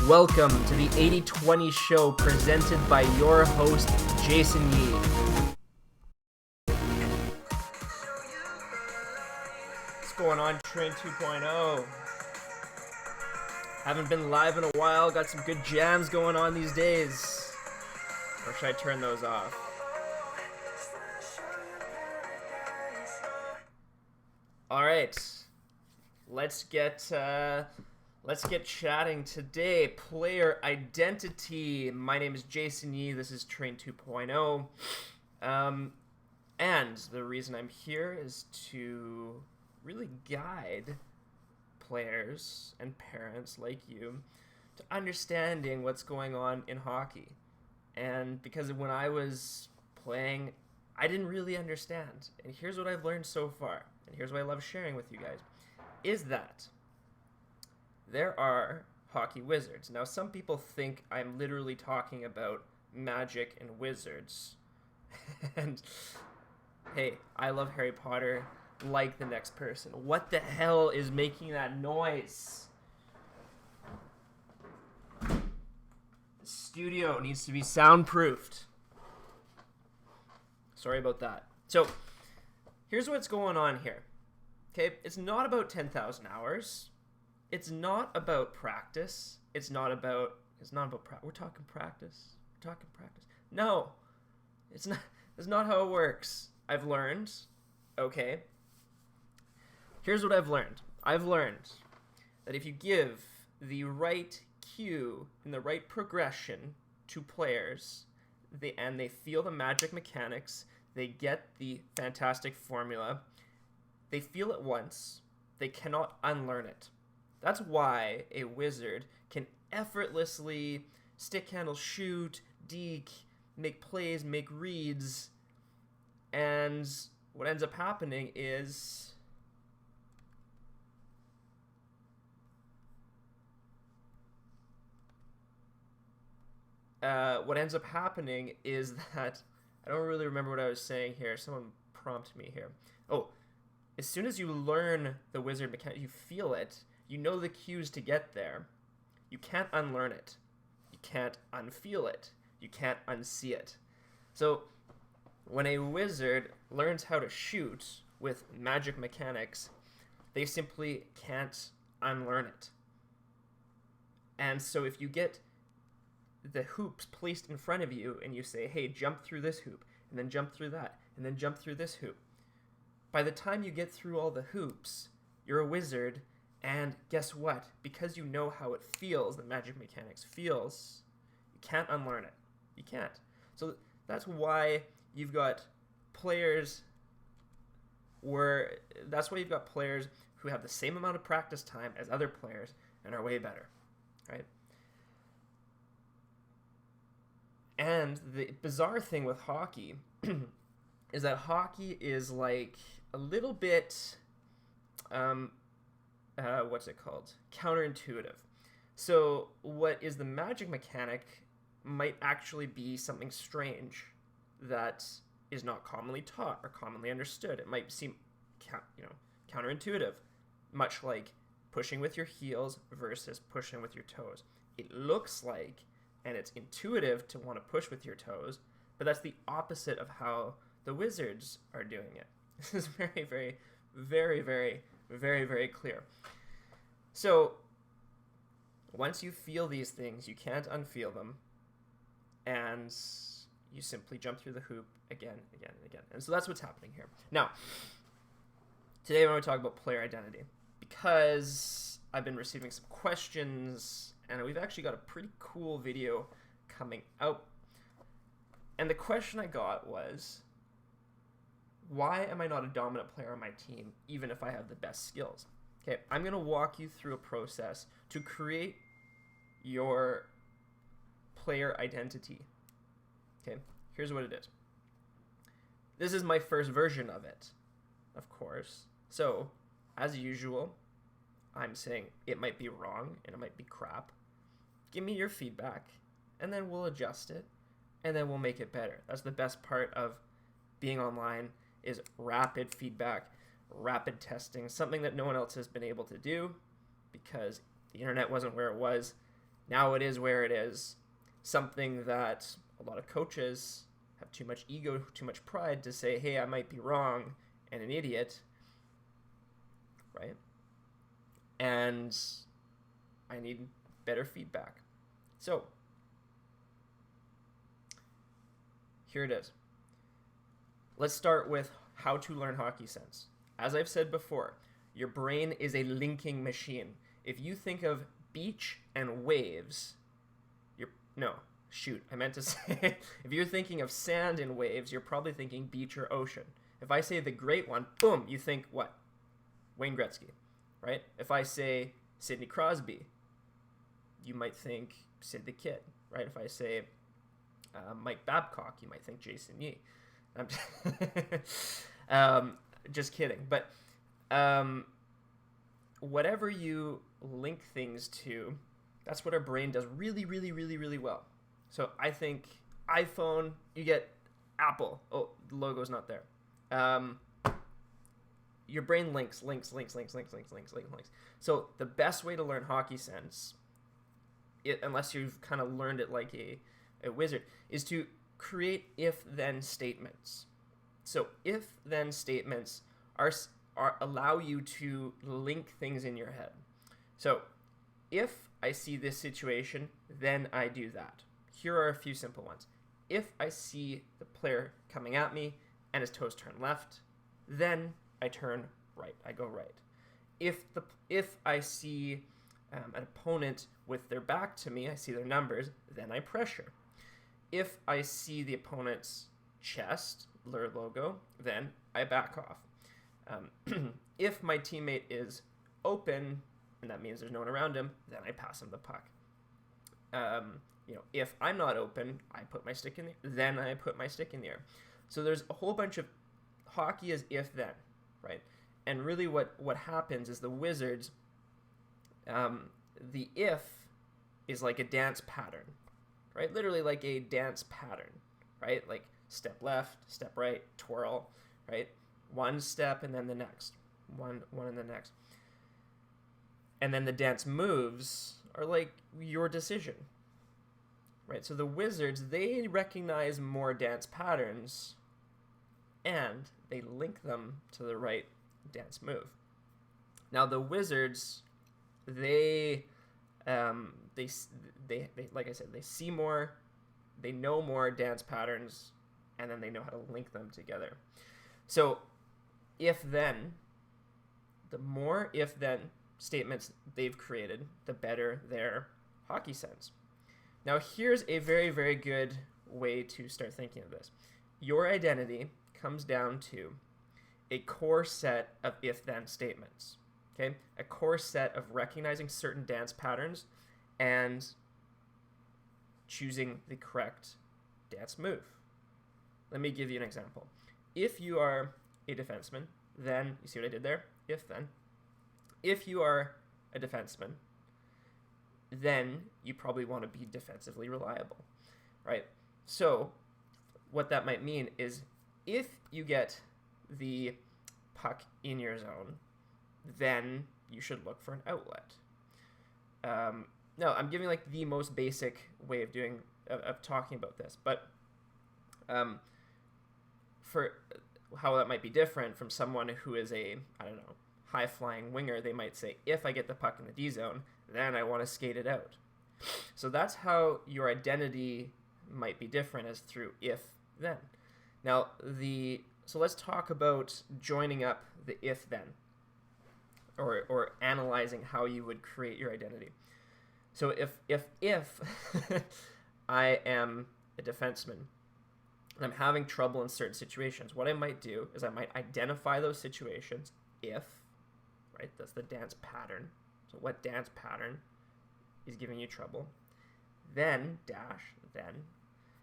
Welcome to the 80/20 show presented by your host, Jason Yee. What's going on, Train 2.0? Haven't been live in a while, got some good jams going on these days. Or should I turn those off? Alright, let's get chatting today. Player identity. My name is Jason Yee. This is Train 2.0. And the reason I'm here is to really guide players and parents like you to understanding what's going on in hockey. And because when I was playing, I didn't really understand. And here's what I've learned so far, and here's what I love sharing with you guys, is that there are hockey wizards. Now, some people think I'm literally talking about magic and wizards. And hey, I love Harry Potter like the next person. What the hell is making that noise? The studio needs to be soundproofed. Sorry about that. So, here's what's going on here. Okay, it's not about 10,000 hours. It's not about practice. It's not about we're talking practice. We're talking practice. No. It's not. That's not how it works. I've learned. Okay. Here's what I've learned. I've learned that if you give the right cue and the right progression to players, they feel the magic mechanics, they get the fantastic formula, they feel it once, they cannot unlearn it. That's why a wizard can effortlessly stick handle, shoot, deke, make plays, make reads, and what ends up happening is that I don't really remember what I was saying here. Someone prompt me here. Oh, as soon as you learn the wizard mechanic, you feel it. You know the cues to get there. You can't unlearn it. You can't unfeel it. You can't unsee it. So when a wizard learns how to shoot with magic mechanics, they simply can't unlearn it. And so if you get the hoops placed in front of you and you say, hey, jump through this hoop, and then jump through that, and then jump through this hoop, by the time you get through all the hoops, you're a wizard. And guess what? Because you know how it feels, the magic mechanics feels, you can't unlearn it. You can't. So that's why you've got players who have the same amount of practice time as other players and are way better, right? And the bizarre thing with hockey is that hockey is like a little bit counterintuitive. So what is the magic mechanic might actually be something strange that is not commonly taught or commonly understood. It might seem counterintuitive, much like pushing with your heels versus pushing with your toes. It looks like, and it's intuitive to want to push with your toes, but that's the opposite of how the wizards are doing it. This is very, very, very, very, very, very clear. So once you feel these things, you can't unfeel them, and you simply jump through the hoop again, again, and again. And so that's what's happening here. Now, today I want to talk about player identity because I've been receiving some questions, and we've actually got a pretty cool video coming out. And the question I got was, why am I not a dominant player on my team, even if I have the best skills? Okay, I'm going to walk you through a process to create your player identity. Okay, here's what it is. This is my first version of it, of course. So, as usual, I'm saying it might be wrong and it might be crap. Give me your feedback, and then we'll adjust it, and then we'll make it better. That's the best part of being online, is rapid feedback, rapid testing, something that no one else has been able to do because the internet wasn't where it was Now it is where it is. Something that a lot of coaches have too much ego, too much pride to say, hey, I might be wrong and an idiot, right? And I need better feedback. So here it is. Let's start with how to learn hockey sense. As I've said before, your brain is a linking machine. If you think of beach and waves, I meant to say, if you're thinking of sand and waves, you're probably thinking beach or ocean. If I say the great one, boom, you think what? Wayne Gretzky, right? If I say Sidney Crosby, you might think Sid the Kid, right? If I say Mike Babcock, you might think Jason Yee. I'm just kidding. But whatever you link things to, that's what our brain does really, really, really, really well. So I think iPhone, you get Apple. Oh, the logo's not there. Your brain links. So the best way to learn hockey sense, unless you've kind of learned it like a wizard, is to create if-then statements. So if-then statements are allow you to link things in your head. So if I see this situation, then I do that. Here are a few simple ones. If I see the player coming at me and his toes turn left, then I turn right. I go right. If I see an opponent with their back to me, I see their numbers, then I pressure. If I see the opponent's chest, their logo, then I back off. If my teammate is open, and that means there's no one around him, then I pass him the puck. If I'm not open, I put my stick in the air, then I put my stick in the air. So there's a whole bunch of hockey is if-then, right? And really what happens is the Wizards, the if is like a dance pattern, right? Literally like a dance pattern, right? Like step left, step right, twirl, right? One step and then the next. One and the next. And then the dance moves are like your decision, right? So the Wizards, they recognize more dance patterns and they link them to the right dance move. Now the Wizards, they like I said, they see more, they know more dance patterns, and then they know how to link them together. So if-then, the more if-then statements they've created, the better their hockey sense. Now here's a very, very good way to start thinking of this. Your identity comes down to a core set of if-then statements. Okay? A core set of recognizing certain dance patterns and choosing the correct dance move. Let me give you an example. If you are a defenseman, then, you see what I did there? If-then. If you are a defenseman, then you probably want to be defensively reliable, right? So what that might mean is if you get the puck in your zone, then you should look for an outlet. No, I'm giving like the most basic way of talking about this, but for how that might be different from someone who is a, I don't know, high-flying winger, they might say, if I get the puck in the D zone, then I want to skate it out. So that's how your identity might be different, as through if-then. Now, so let's talk about joining up the if-then, or analyzing how you would create your identity. So if I am a defenseman and I'm having trouble in certain situations, what I might do is I might identify those situations if, right, that's the dance pattern. So what dance pattern is giving you trouble? Then,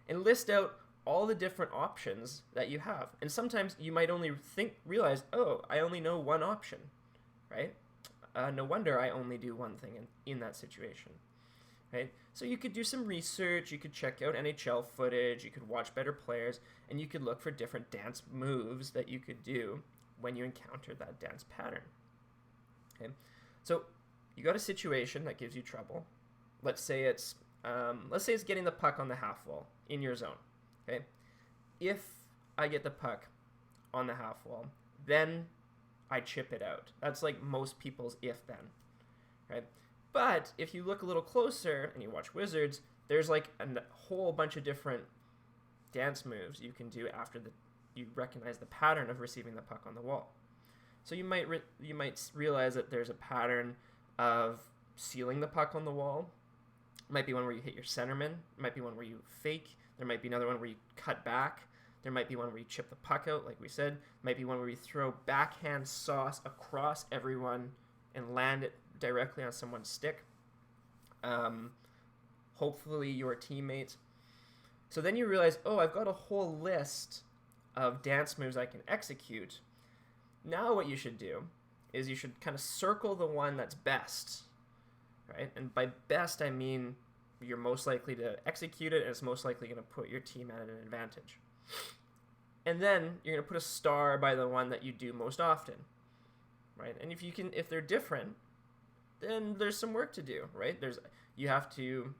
and list out all the different options that you have. And sometimes you might only realize, oh, I only know one option, right? No wonder I only do one thing in that situation, right? So you could do some research, you could check out NHL footage, you could watch better players, and you could look for different dance moves that you could do when you encounter that dance pattern. Okay, so you got a situation that gives you trouble. let's say it's getting the puck on the half wall in your zone. Okay, if I get the puck on the half wall, then I chip it out. That's like most people's if then, right? But if you look a little closer and you watch Wizards, there's like a whole bunch of different dance moves you can do after you recognize the pattern of receiving the puck on the wall. So you might realize that there's a pattern of sealing the puck on the wall. It might be one where you hit your centerman. It might be one where you fake. There might be another one where you cut back. There might be one where you chip the puck out, like we said. Might be one where you throw backhand sauce across everyone and land it directly on someone's stick. Hopefully your teammate. So then you realize, oh, I've got a whole list of dance moves I can execute. Now what you should do is you should kind of circle the one that's best, right? And by best, I mean you're most likely to execute it, and it's most likely going to put your team at an advantage. And then you're going to put a star by the one that you do most often, right? And if they're different, then there's some work to do, right? You have to,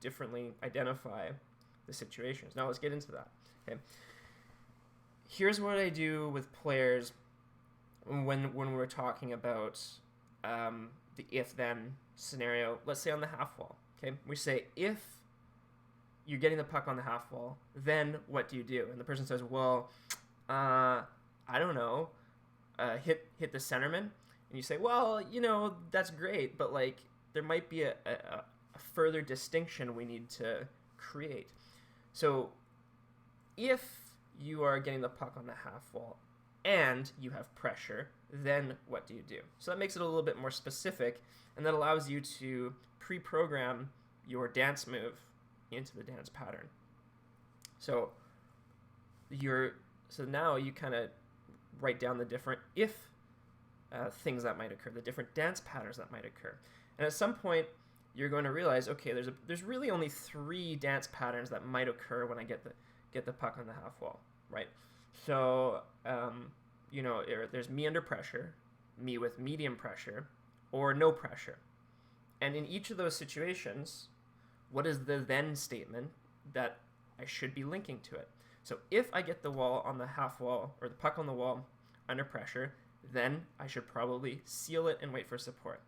differently identify the situations. Now let's get into that. Okay. Here's what I do with players when we're talking about the if-then scenario. Let's say on the half wall. Okay, we say if you're getting the puck on the half wall, then what do you do? And the person says, well, I don't know, hit the centerman. And you say, well, that's great, but like there might be a further distinction we need to create. So if you are getting the puck on the half wall and you have pressure, then what do you do? So that makes it a little bit more specific, and that allows you to pre-program your dance move into the dance pattern. So now you kind of write down the different if things that might occur, the different dance patterns that might occur. And at some point, you're going to realize, okay, there's really only 3 dance patterns that might occur when I get the puck on the half wall, right? So, there's me under pressure, me with medium pressure, or no pressure. And in each of those situations, what is the then statement that I should be linking to it? So if I get the wall on the half wall, or the puck on the wall under pressure, then I should probably seal it and wait for support.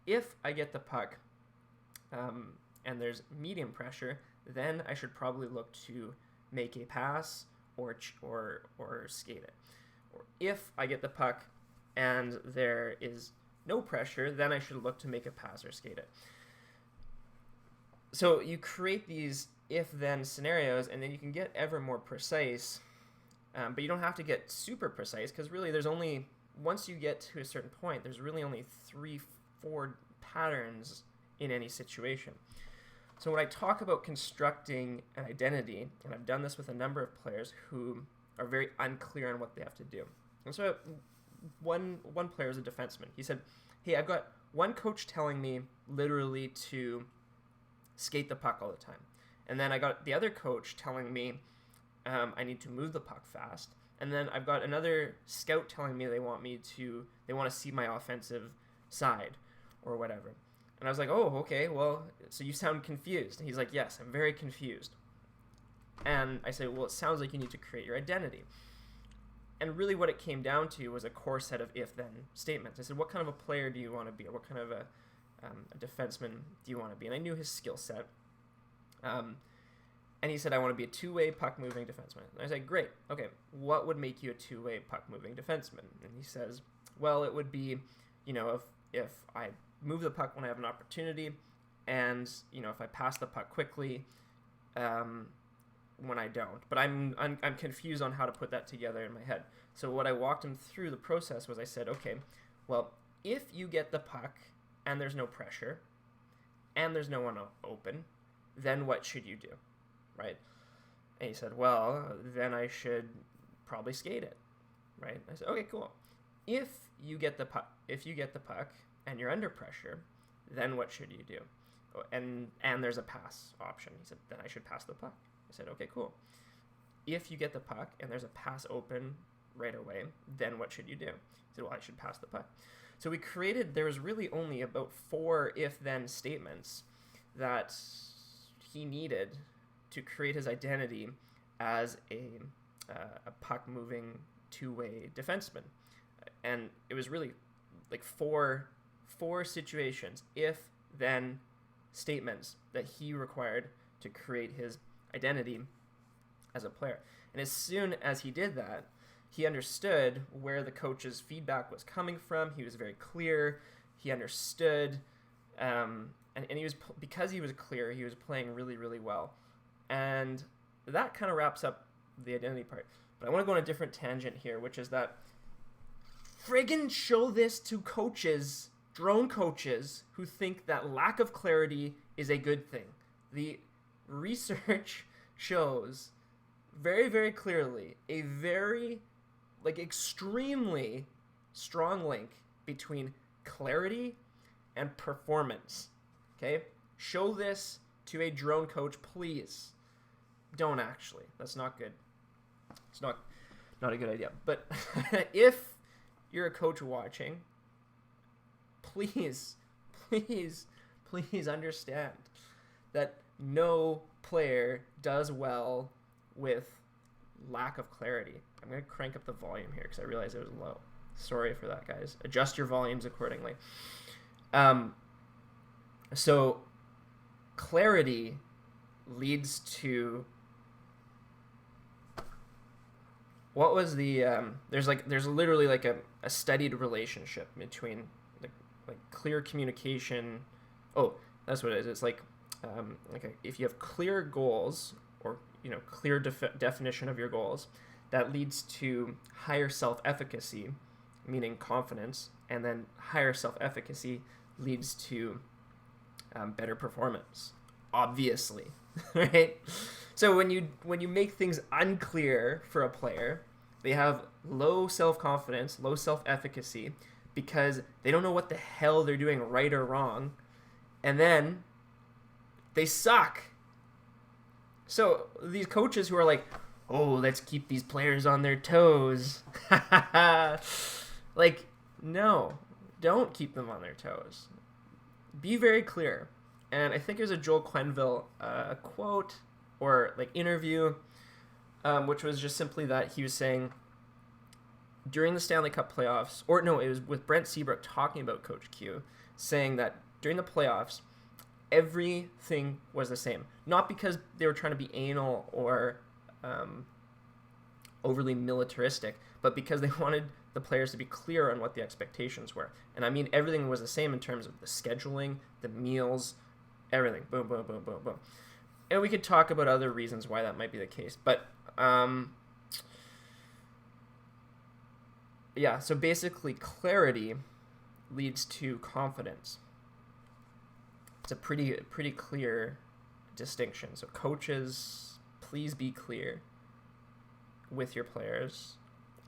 If I get the puck and there's medium pressure, then I should probably look to make a pass or skate it. Or if I get the puck and there is no pressure, then I should look to make a pass or skate it. So you create these if-then scenarios, and then you can get ever more precise, but you don't have to get super precise, because really once you get to a certain point, there's really only 3-4 patterns in any situation. So when I talk about constructing an identity, and I've done this with a number of players who are very unclear on what they have to do. And so one player is a defenseman. He said, hey, I've got one coach telling me literally to skate the puck all the time. And then I got the other coach telling me I need to move the puck fast. And then I've got another scout telling me they want to see my offensive side or whatever. And I was like, oh, okay, well, so you sound confused. And he's like, yes, I'm very confused. And I said, well, it sounds like you need to create your identity. And really what it came down to was a core set of if-then statements. I said, what kind of a player do you want to be? Or what kind of a defenseman do you want to be? And I knew his skill set. And he said, I want to be a two-way puck-moving defenseman. And I said, great. Okay, what would make you a two-way puck-moving defenseman? And he says, well, it would be, if I move the puck when I have an opportunity, and if I pass the puck quickly when I don't. But I'm confused on how to put that together in my head. So what I walked him through the process was I said, okay, well, if you get the puck and there's no pressure and there's no one open, then what should you do, right? And he said, well, then I should probably skate it, right? I said, okay, cool. If you get the puck and you're under pressure, then what should you do? And there's a pass option. He said, then I should pass the puck. I said, okay, cool. If you get the puck and there's a pass open right away, then what should you do? He said, well, I should pass the puck. So there was really only about 4 if-then statements that he needed to create his identity as a puck-moving two-way defenseman. And it was really like four situations, if-then statements that he required to create his identity as a player. And as soon as he did that, he understood where the coach's feedback was coming from. He was very clear. He understood, and he was, because he was clear, he was playing really, really well. And that kind of wraps up the identity part. But I want to go on a different tangent here, which is that friggin' show this to coaches, drone coaches, who think that lack of clarity is a good thing. The research shows very, very clearly a very, extremely strong link between clarity and performance. Okay? Show this to a drone coach, please. Don't actually. That's not good. It's not a good idea. But if you're a coach watching, please understand that no player does well with lack of clarity. I'm going to crank up the volume here because I realized it was low. Sorry for that, guys. Adjust your volumes accordingly. So clarity leads to what was the there's literally like a studied relationship between like clear communication. Oh, that's what it is. It's if you have clear goals, or clear definition of your goals, that leads to higher self-efficacy, meaning confidence, and then higher self-efficacy leads to better performance, obviously. Right? So when you make things unclear for a player, they have low self-confidence, low self-efficacy, because they don't know what the hell they're doing right or wrong, and then they suck. So these coaches who are like, oh, let's keep these players on their toes. No, don't keep them on their toes. Be very clear. And I think it was a Joel Quenneville quote or interview, which was just simply that he was saying during the Stanley Cup playoffs, or no, it was with Brent Seabrook talking about Coach Q, saying that during the playoffs, everything was the same. Not because they were trying to be anal or overly militaristic, but because they wanted the players to be clear on what the expectations were. And I mean, everything was the same in terms of the scheduling, the meals, everything. Boom, boom, boom, boom, boom. And we could talk about other reasons why that might be the case. But, yeah, so basically clarity leads to confidence. It's a pretty clear distinction. So coaches, please be clear with your players.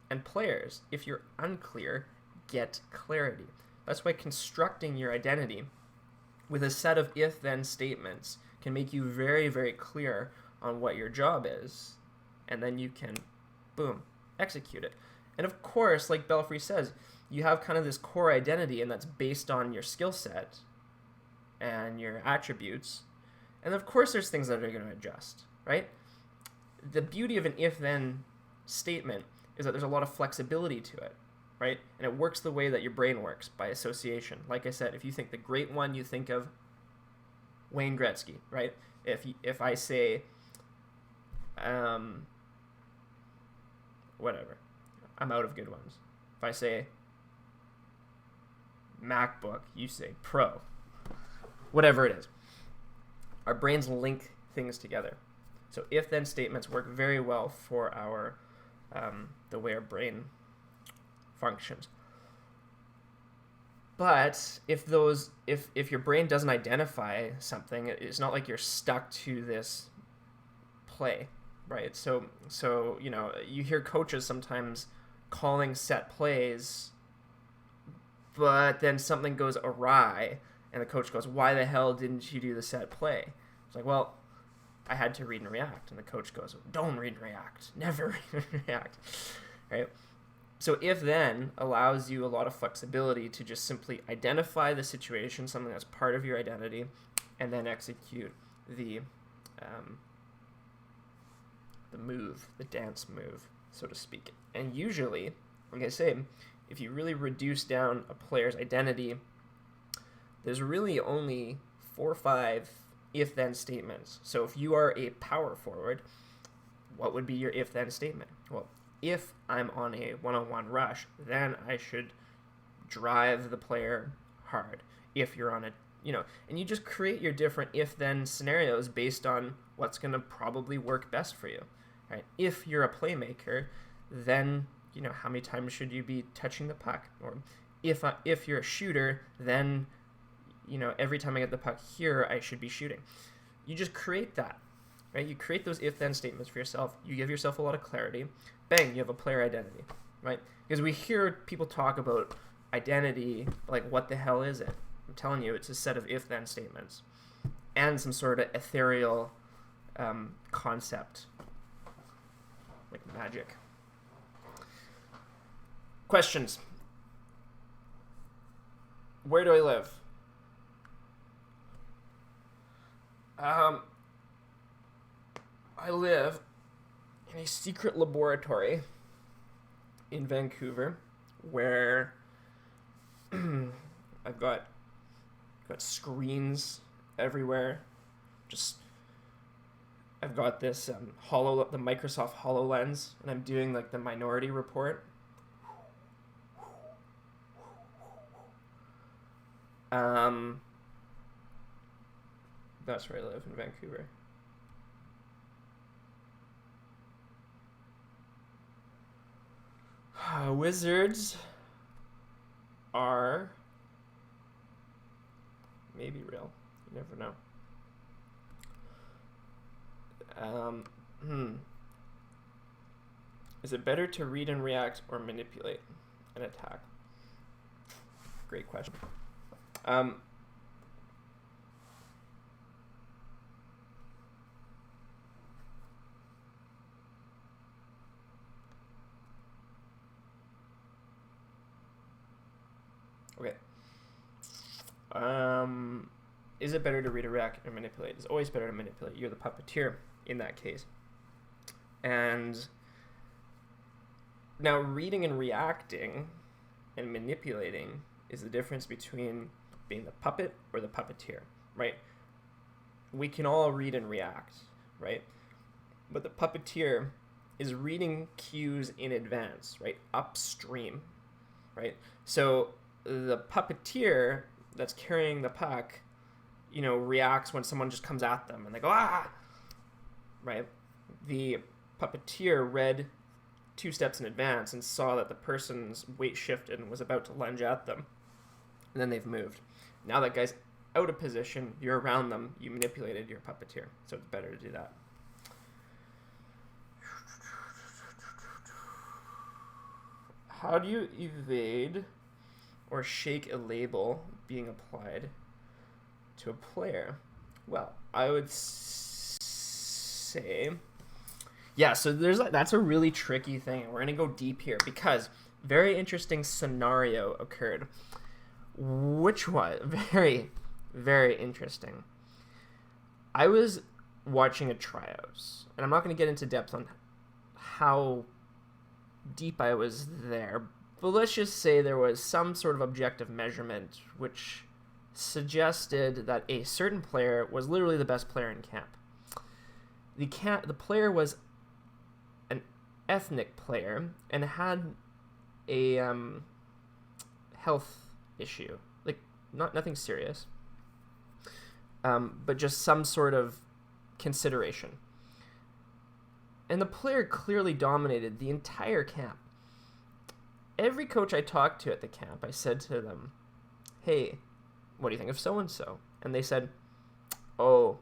And players, if you're unclear, get clarity. That's why constructing your identity with a set of if-then statements can make you very, very clear on what your job is. And then you can, boom, execute it. And of course, like Belfry says, you have kind of this core identity, and that's based on your skill set and your attributes. And of course there's things that are going to adjust, right? The beauty of an if-then statement is that there's a lot of flexibility to it, right? And it works the way that your brain works, by association. Like I said, if you think the great one, you think of Wayne Gretzky, right? If I say, whatever, I'm out of good ones. If I say MacBook, you say Pro. Whatever it is. Our brains link things together. So if-then statements work very well for our the way our brain functions. But if your brain doesn't identify something, it's not like you're stuck to this play, right? So you hear coaches sometimes calling set plays, but then something goes awry, and the coach goes, "Why the hell didn't you do the set play?" It's like, well, I had to read and react. And the coach goes, "Don't read and react. Never read and react." Right? So if then allows you a lot of flexibility to just simply identify the situation, something that's part of your identity, and then execute the move, the dance move, so to speak. And usually, like I say, if you really reduce down a player's identity, there's really only 4 or 5 if-then statements. So if you are a power forward, what would be your if-then statement? Well, if I'm on a one-on-one rush, then I should drive the player hard. If you're on a, and you just create your different if-then scenarios based on what's going to probably work best for you, right? If you're a playmaker, then, how many times should you be touching the puck? Or if you're a shooter, then, every time I get the puck here, I should be shooting. You just create that, right? You create those if-then statements for yourself. You give yourself a lot of clarity. Bang, you have a player identity, right? Because we hear people talk about identity, like, what the hell is it? I'm telling you, it's a set of if-then statements and some sort of ethereal concept, like magic. Questions. Where do I live? I live in a secret laboratory in Vancouver where I've got screens everywhere. I've got this the Microsoft HoloLens, and I'm doing like the Minority Report. That's where I live, in Vancouver. Wizards are maybe real. You never know. Is it better to read and react or manipulate and attack? Great question. Okay. Is it better to read, react, or manipulate? It's always better to manipulate. You're the puppeteer in that case. And now reading and reacting and manipulating is the difference between being the puppet or the puppeteer, right? We can all read and react, right? But the puppeteer is reading cues in advance, right? Upstream, right? So the puppeteer that's carrying the puck, reacts when someone just comes at them and they go, ah, right? The puppeteer read 2 steps in advance and saw that the person's weight shifted and was about to lunge at them. And then they've moved. Now that guy's out of position, you're around them, you manipulated your puppeteer. So it's better to do that. How do you evade or shake a label being applied to a player? Well, I would say, yeah, so that's a really tricky thing. We're going to go deep here because very interesting scenario occurred. Which was very, very interesting. I was watching a tryouts, and I'm not going to get into depth on how deep I was there, but let's just say there was some sort of objective measurement which suggested that a certain player was literally the best player in camp. The player was an ethnic player and had a health issue, like nothing serious, but just some sort of consideration. And the player clearly dominated the entire camp. Every coach I talked to at the camp, I said to them, hey, what do you think of so-and-so? And they said, oh,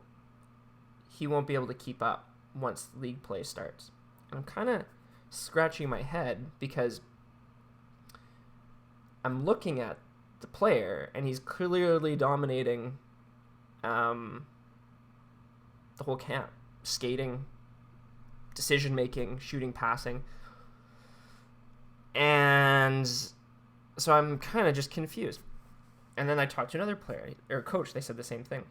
he won't be able to keep up once league play starts. And I'm kind of scratching my head because I'm looking at the player and he's clearly dominating the whole camp. Skating, decision-making, shooting, passing. And so I'm kind of just confused. And then I talked to another player or coach. They said the same thing.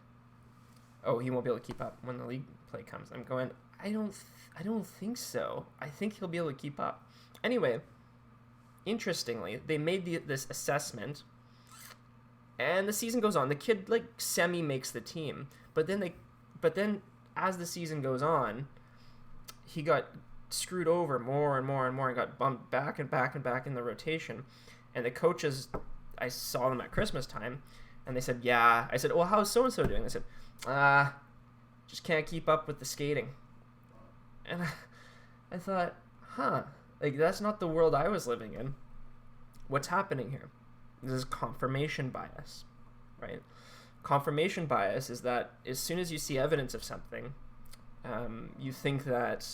Oh, he won't be able to keep up when the league play comes. I'm going, I don't think so. I think he'll be able to keep up. Anyway, interestingly, they made this assessment, and the season goes on. The kid like semi makes the team, but then as the season goes on, he got screwed over more and more and more and got bumped back and back and back in the rotation. And the coaches, I saw them at Christmas time, and they said, yeah. I said, well, how's so-and-so doing? They said, just can't keep up with the skating. And I thought, like, that's not the world I was living in. What's happening here? This is confirmation bias, right? Confirmation bias is that as soon as you see evidence of something, you think that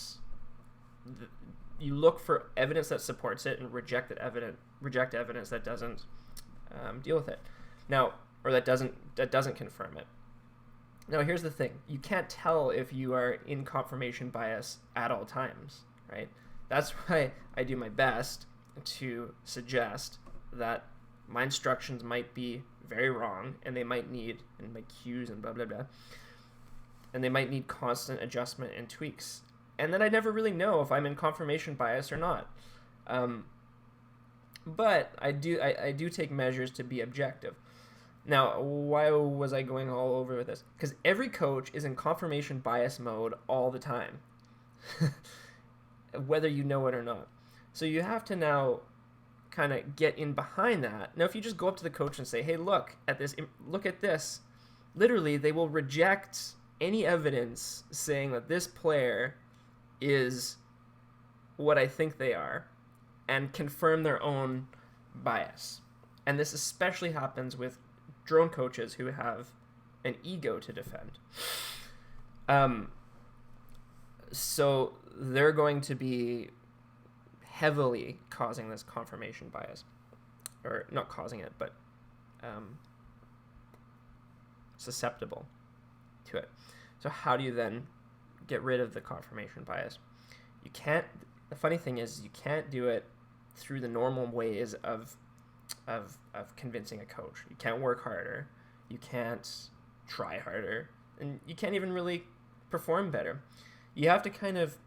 you look for evidence that supports it and reject evidence that doesn't deal with it. Now, or that doesn't confirm it. Now, here's the thing. You can't tell if you are in confirmation bias at all times, right? That's why I do my best to suggest that my instructions might be very wrong, and they might need, and my cues and blah, blah, blah, and they might need constant adjustment and tweaks. And then I never really know if I'm in confirmation bias or not. But I do take measures to be objective. Now, why was I going all over with this? Because every coach is in confirmation bias mode all the time, whether you know it or not. So you have to now kind of get in behind that. Now, if you just go up to the coach and say, hey, look at this, literally they will reject any evidence saying that this player is what I think they are and confirm their own bias. And this especially happens with drone coaches who have an ego to defend. So they're going to be heavily causing this confirmation bias, or not causing it, but susceptible to it. So how do you then get rid of the confirmation bias? You can't. The funny thing is, you can't do it through the normal ways of convincing a coach. You can't work harder. You can't try harder, and you can't even really perform better. You have to kind of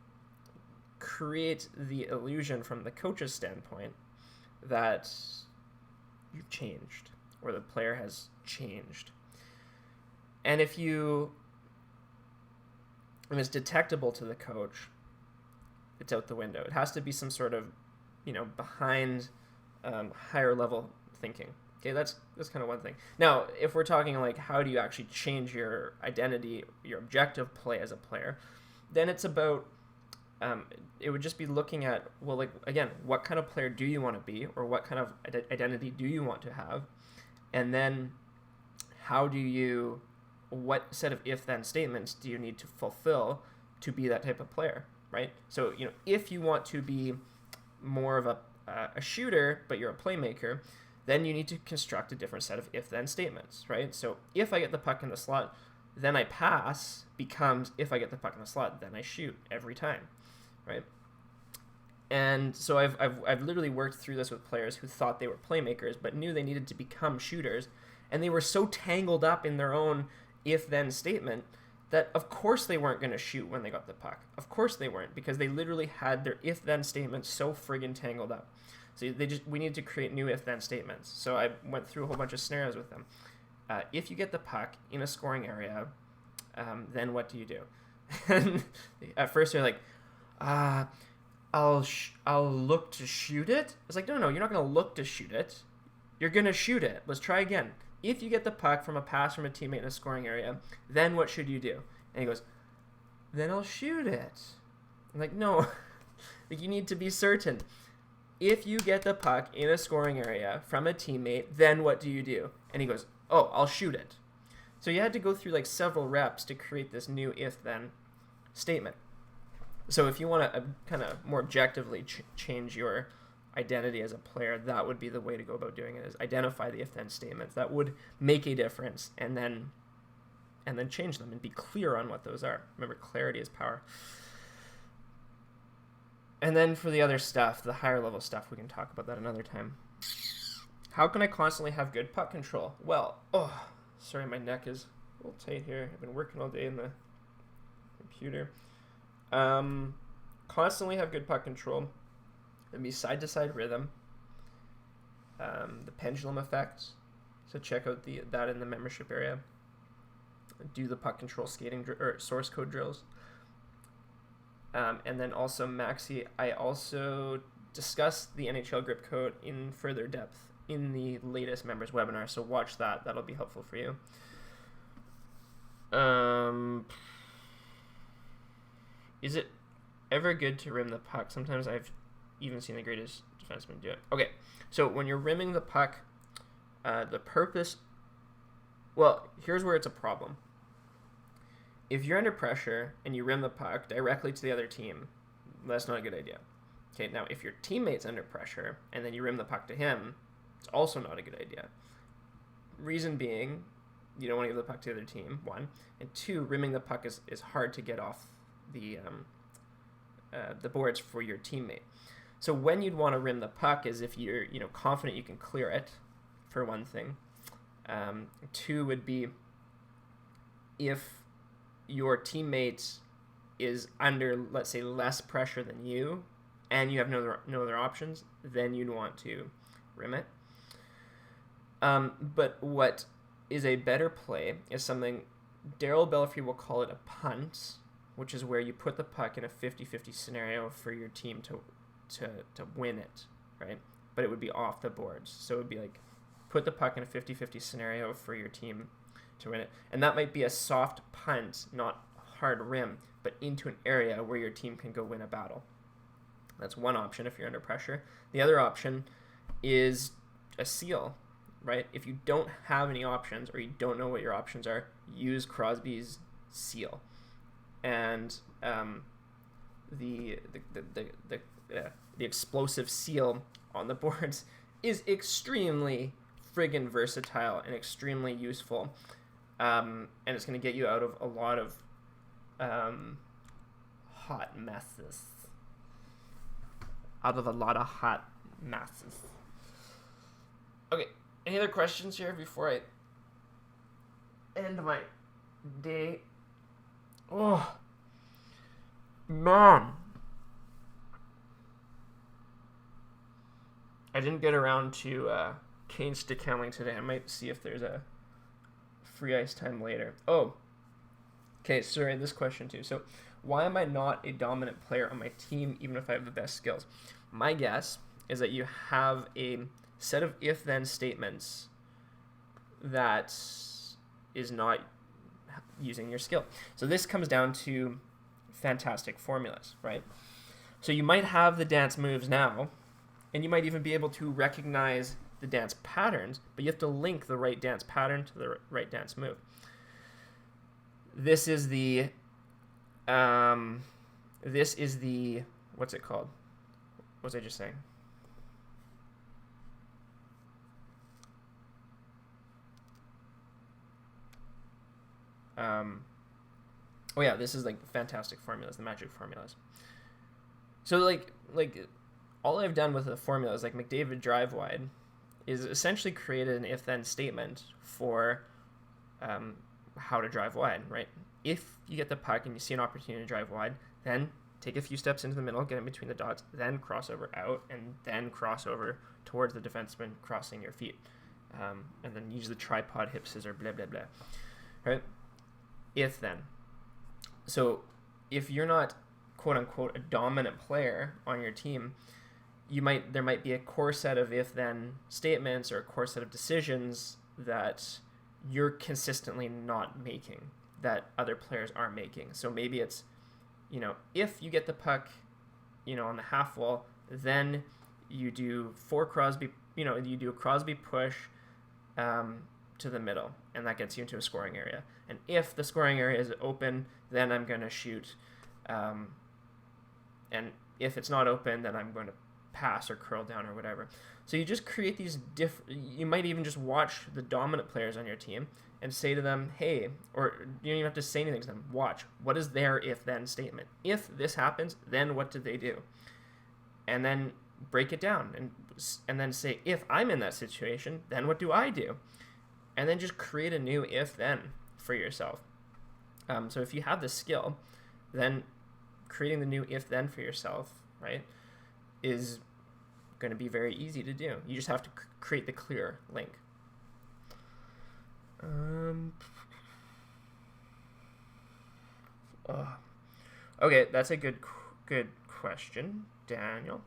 create the illusion from the coach's standpoint that you've changed, or the player has changed. And if it's detectable to the coach, it's out the window. It has to be some sort of, behind higher level thinking. Okay, that's kind of one thing. Now, if we're talking like how do you actually change your identity, your objective play as a player, then it's about, it would just be looking at, well, like, again, what kind of player do you want to be, or what kind of identity do you want to have? And then what set of if-then statements do you need to fulfill to be that type of player, right? So, if you want to be more of a shooter, but you're a playmaker, then you need to construct a different set of if-then statements, right? So if I get the puck in the slot, then I pass becomes if I get the puck in the slot, then I shoot every time, right? And so I've literally worked through this with players who thought they were playmakers but knew they needed to become shooters, and they were so tangled up in their own if-then statement that of course they weren't going to shoot when they got the puck. Of course they weren't, because they literally had their if-then statements so friggin' tangled up. So we needed to create new if-then statements. So I went through a whole bunch of scenarios with them. If you get the puck in a scoring area, then what do you do? And at first they're like, I'll look to shoot it. It's like, no, you're not going to look to shoot it. You're going to shoot it. Let's try again. If you get the puck from a pass from a teammate in a scoring area, then what should you do? And he goes, then I'll shoot it. I'm like, no, like, you need to be certain. If you get the puck in a scoring area from a teammate, then what do you do? And he goes, oh, I'll shoot it. So you had to go through like several reps to create this new if-then statement. So if you want to kind of more objectively change your identity as a player, that would be the way to go about doing it, is identify the if-then statements that would make a difference, and then change them and be clear on what those are. Remember, clarity is power. And then for the other stuff, the higher level stuff, we can talk about that another time. How can I constantly have good puck control? Well, sorry, my neck is a little tight here. I've been working all day in the computer. Constantly have good puck control. It'd be side-to-side rhythm. The pendulum effect. So check out that in the membership area. Do the puck control skating or source code drills. And then also Maxi, I also discussed the NHL grip code in further depth in the latest members webinar. So watch that. That'll be helpful for you. Is it ever good to rim the puck? Sometimes I've even seen the greatest defenseman do it. Okay, so when you're rimming the puck, the purpose... Well, here's where it's a problem. If you're under pressure and you rim the puck directly to the other team, that's not a good idea. Okay, now if your teammate's under pressure and then you rim the puck to him, it's also not a good idea. Reason being, you don't want to give the puck to the other team, one. And two, rimming the puck is hard to get off the boards for your teammate. So when you'd want to rim the puck is if you're confident you can clear it, for one thing. Two would be if your teammate is under, let's say, less pressure than you, and you have no other options, then you'd want to rim it. But what is a better play is something Daryl Belfry will call it a punt, which is where you put the puck in a 50-50 scenario for your team to win it, right? But it would be off the boards. So it would be like put the puck in a 50-50 scenario for your team to win it. And that might be a soft punt, not hard rim, but into an area where your team can go win a battle. That's one option if you're under pressure. The other option is a seal, right? If you don't have any options or you don't know what your options are, use Crosby's seal. And the explosive seal on the boards is extremely friggin' versatile and extremely useful. And it's going to get you out of a lot of hot messes. Okay, any other questions here before I end my day? Oh, man. I didn't get around to cane stick handling today. I might see if there's a free ice time later. Oh, okay, sorry, this question too. So, why am I not a dominant player on my team even if I have the best skills? My guess is that you have a set of if-then statements that is not using your skill. So this comes down to fantastic formulas, right? So you might have the dance moves now, and you might even be able to recognize the dance patterns, but you have to link the right dance pattern to the right dance move. This is the what's it called? What was I just saying? Oh yeah, this is like fantastic formulas, the magic formulas. So like all I've done with the formulas, like McDavid drive wide, is essentially created an if-then statement for how to drive wide, right? If you get the puck and you see an opportunity to drive wide, then take a few steps into the middle, get in between the dots, then cross over out, and then cross over towards the defenseman, crossing your feet. And then use the tripod hip scissor, blah, blah, blah. Right? If then. So if you're not, quote unquote, a dominant player on your team, there might be a core set of if-then statements or a core set of decisions that you're consistently not making, that other players are making. So maybe it's, if you get the puck, on the half wall, then you do you do a Crosby push to the middle, and that gets you into a scoring area. And if the scoring area is open, then I'm going to shoot. And if it's not open, then I'm going to pass or curl down or whatever. So you just create these you might even just watch the dominant players on your team and say to them, hey, or you don't even have to say anything to them. Watch, what is their if-then statement? If this happens, then what do they do? and then break it down and then say, if I'm in that situation, then what do I do? And then just create a new if then for yourself. So if you have the skill, then creating the new if then for yourself, right, is going to be very easy to do. You just have to create the clear link. Okay, that's a good question, Daniel.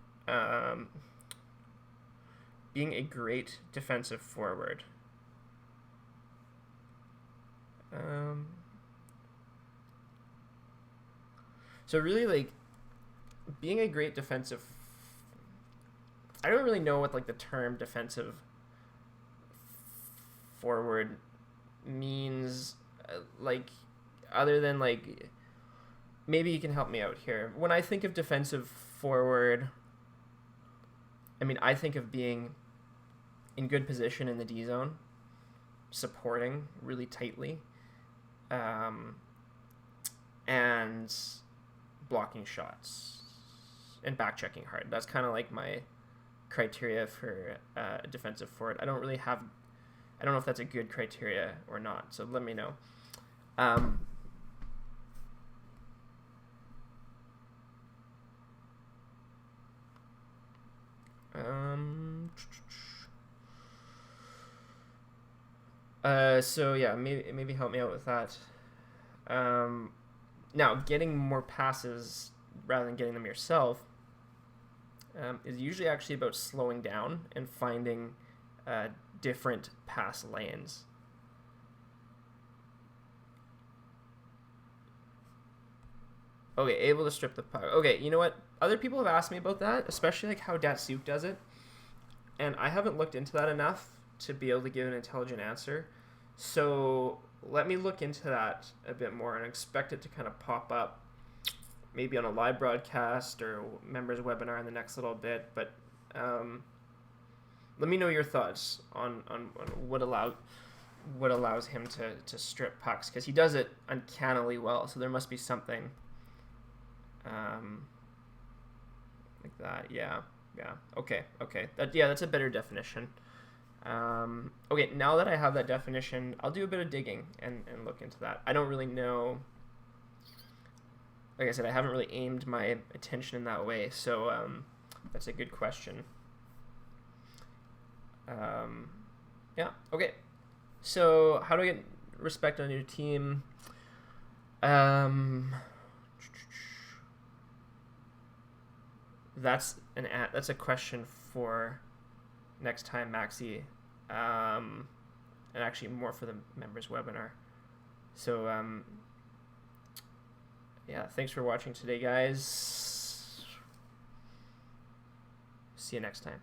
Being a great defensive forward. So really, like, being a great defensive, I don't really know what like the term defensive forward means, like, other than like, maybe you can help me out here. When I think of defensive forward, I mean, I think of being in good position in the D zone, supporting really tightly, and blocking shots and back checking hard. That's kind of like my criteria for a defensive forward. I don't know if that's a good criteria or not, so let me know. So yeah, maybe help me out with that. Now, getting more passes rather than getting them yourself is usually actually about slowing down and finding different pass lanes. Okay, able to strip the puck. Okay, you know what? Other people have asked me about that, especially like how Datsuk does it, and I haven't looked into that enough to be able to give an intelligent answer. So let me look into that a bit more and expect it to kind of pop up maybe on a live broadcast or members webinar in the next little bit. But let me know your thoughts on what allows him to strip pucks, because he does it uncannily well. So there must be something like that. Yeah. Okay. That's a better definition. Okay, now that I have that definition, I'll do a bit of digging and look into that. I don't really know. Like I said, I haven't really aimed my attention in that way, so that's a good question. Yeah, okay. So how do I get respect on your team? That's a question for next time, Maxi, and actually more for the members webinar. So yeah, thanks for watching today, guys. See you next time.